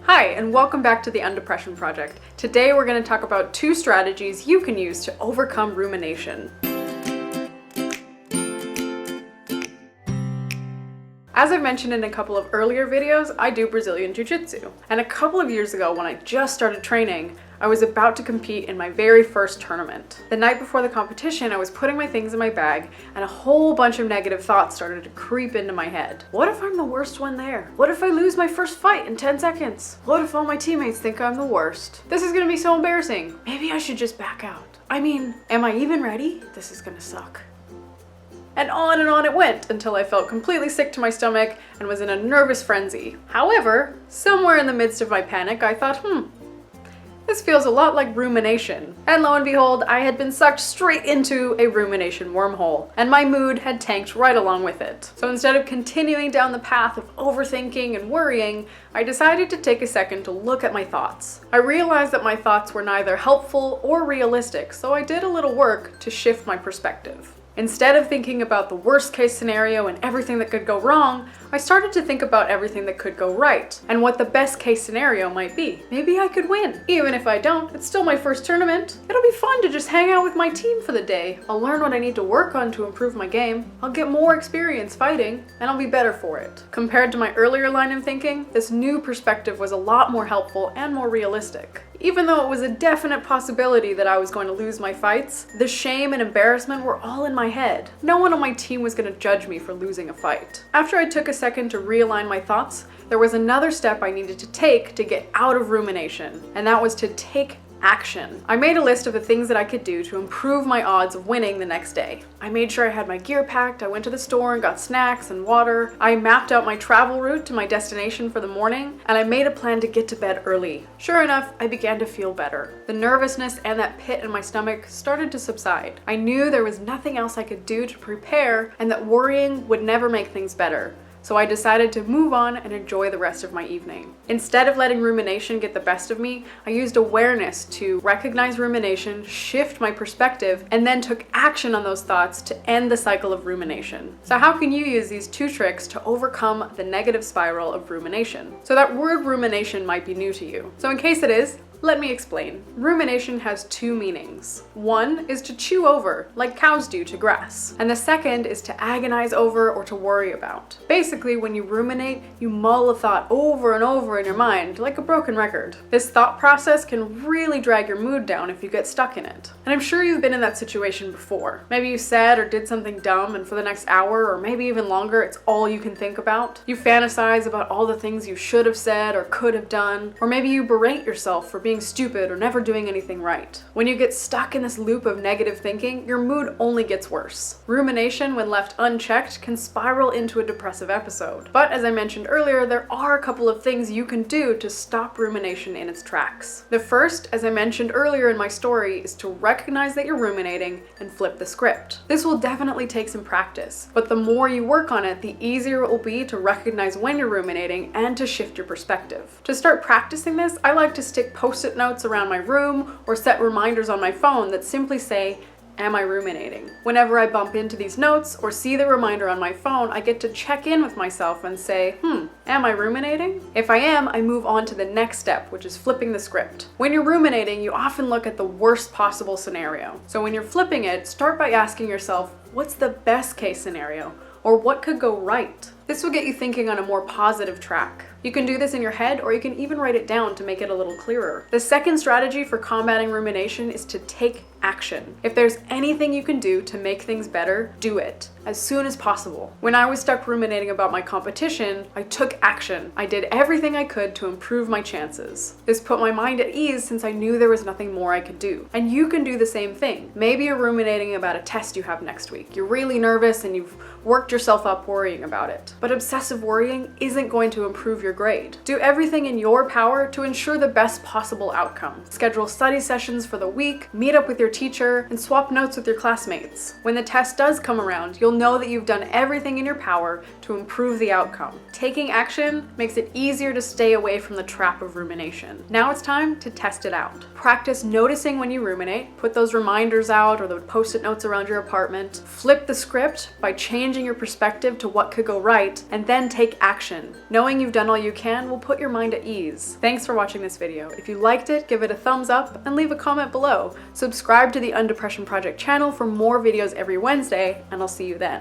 Hi, and welcome back to the Undepression Project. Today we're going to talk about 2 strategies you can use to overcome rumination. As I've mentioned in a couple of earlier videos, I do Brazilian Jiu-Jitsu. And a couple of years ago when I just started training, I was about to compete in my very first tournament. The night before the competition, I was putting my things in my bag and a whole bunch of negative thoughts started to creep into my head. What if I'm the worst one there? What if I lose my first fight in 10 seconds? What if all my teammates think I'm the worst? This is gonna be so embarrassing. Maybe I should just back out. I mean, am I even ready? This is gonna suck. And on it went until I felt completely sick to my stomach and was in a nervous frenzy. However, somewhere in the midst of my panic, I thought, this feels a lot like rumination. And lo and behold, I had been sucked straight into a rumination wormhole, and my mood had tanked right along with it. So instead of continuing down the path of overthinking and worrying, I decided to take a second to look at my thoughts. I realized that my thoughts were neither helpful or realistic, so I did a little work to shift my perspective. Instead of thinking about the worst case scenario and everything that could go wrong, I started to think about everything that could go right and what the best case scenario might be. Maybe I could win. Even if I don't, it's still my first tournament. It'll be fun to just hang out with my team for the day. I'll learn what I need to work on to improve my game. I'll get more experience fighting, and I'll be better for it. Compared to my earlier line of thinking, this new perspective was a lot more helpful and more realistic. Even though it was a definite possibility that I was going to lose my fights, the shame and embarrassment were all in my head. No one on my team was going to judge me for losing a fight. After I took a second to realign my thoughts, there was another step I needed to take to get out of rumination, and that was to take action. I made a list of the things that I could do to improve my odds of winning the next day. I made sure I had my gear packed, I went to the store and got snacks and water, I mapped out my travel route to my destination for the morning, and I made a plan to get to bed early. Sure enough, I began to feel better. The nervousness and that pit in my stomach started to subside. I knew there was nothing else I could do to prepare and that worrying would never make things better. So I decided to move on and enjoy the rest of my evening. Instead of letting rumination get the best of me, I used awareness to recognize rumination, shift my perspective, and then took action on those thoughts to end the cycle of rumination. So how can you use these 2 tricks to overcome the negative spiral of rumination? So that word rumination might be new to you. So in case it is, let me explain. Rumination has 2 meanings. One is to chew over, like cows do to grass. And the second is to agonize over or to worry about. Basically, when you ruminate, you mull a thought over and over in your mind, like a broken record. This thought process can really drag your mood down if you get stuck in it. And I'm sure you've been in that situation before. Maybe you said or did something dumb, and for the next hour, or maybe even longer, it's all you can think about. You fantasize about all the things you should have said or could have done, or maybe you berate yourself for being stupid or never doing anything right. When you get stuck in this loop of negative thinking, your mood only gets worse. Rumination, when left unchecked, can spiral into a depressive episode. But as I mentioned earlier, there are a couple of things you can do to stop rumination in its tracks. The first, as I mentioned earlier in my story, is to recognize that you're ruminating and flip the script. This will definitely take some practice, but the more you work on it, the easier it will be to recognize when you're ruminating and to shift your perspective. To start practicing this, I like to stick post-it notes around my room or set reminders on my phone that simply say, "Am I ruminating?" Whenever I bump into these notes or see the reminder on my phone, I get to check in with myself and say, am I ruminating? If I am, I move on to the next step, which is flipping the script. When you're ruminating, you often look at the worst possible scenario. So when you're flipping it, start by asking yourself, what's the best case scenario? Or what could go right? This will get you thinking on a more positive track. You can do this in your head, or you can even write it down to make it a little clearer. The second strategy for combating rumination is to take action. If there's anything you can do to make things better, do it as soon as possible. When I was stuck ruminating about my competition, I took action. I did everything I could to improve my chances. This put my mind at ease since I knew there was nothing more I could do. And you can do the same thing. Maybe you're ruminating about a test you have next week. You're really nervous and you've worked yourself up worrying about it. But obsessive worrying isn't going to improve your grade. Do everything in your power to ensure the best possible outcome. Schedule study sessions for the week, meet up with your teacher, and swap notes with your classmates. When the test does come around, you'll know that you've done everything in your power to improve the outcome. Taking action makes it easier to stay away from the trap of rumination. Now it's time to test it out. Practice noticing when you ruminate, put those reminders out or the post-it notes around your apartment, flip the script by changing your perspective to what could go right, and then take action. Knowing you've done all you can will put your mind at ease. Thanks for watching this video. If you liked it, give it a thumbs up and leave a comment below. Subscribe to the Undepression Project channel for more videos every Wednesday, and I'll see you then.